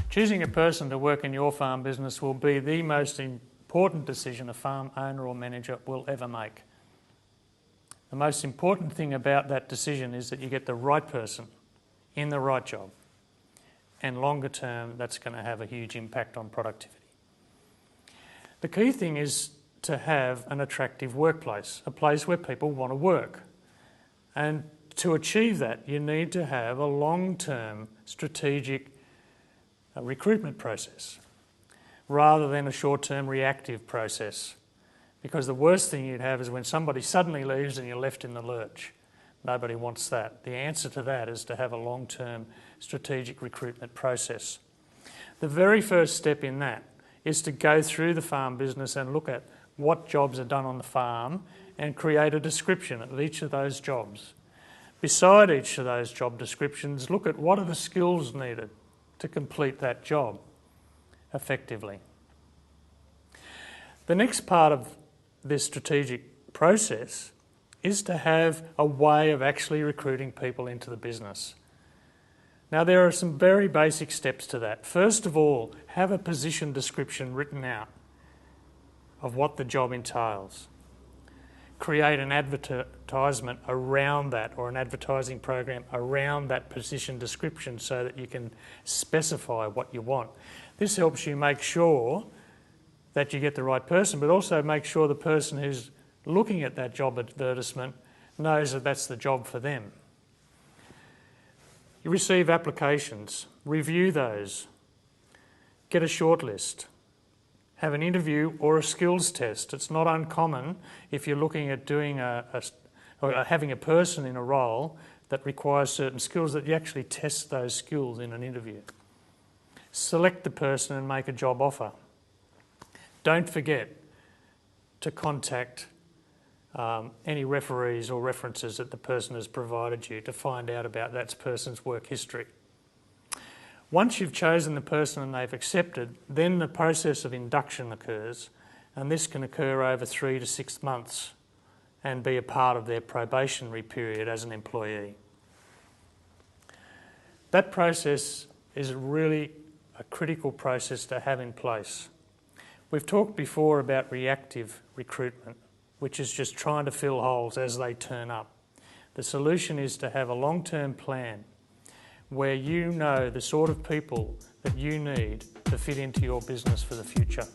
Choosing a person to work in your farm business will be the most important decision a farm owner or manager will ever make. The most important thing about that decision is that you get the right person in the right job. And longer term, that's going to have a huge impact on productivity. The key thing is to have an attractive workplace, a place where people want to work. And to achieve that, you need to have a long-term strategic recruitment process rather than a short-term reactive process. Because the worst thing you'd have is when somebody suddenly leaves and you're left in the lurch. Nobody wants that. The answer to that is to have a long-term strategic recruitment process. The very first step in that is to go through the farm business and look at what jobs are done on the farm and create a description of each of those jobs. Beside each of those job descriptions, look at what are the skills needed to complete that job effectively. The next part of this strategic process is to have a way of actually recruiting people into the business. Now, there are some very basic steps to that. First of all, have a position description written out of what the job entails. Create an advertisement around that, or an advertising program around that position description so that you can specify what you want. This helps you make sure that you get the right person, but also make sure the person who's looking at that job advertisement knows that that's the job for them. You receive applications, review those, get a shortlist. Have an interview or a skills test. It's not uncommon if you're looking at doing or having a person in a role that requires certain skills that you actually test those skills in an interview. Select the person and make a job offer. Don't forget to contact any referees or references that the person has provided you to find out about that person's work history. Once you've chosen the person and they've accepted, then the process of induction occurs, and this can occur over 3 to 6 months and be a part of their probationary period as an employee. That process is really a critical process to have in place. We've talked before about reactive recruitment, which is just trying to fill holes as they turn up. The solution is to have a long-term plan where you know the sort of people that you need to fit into your business for the future.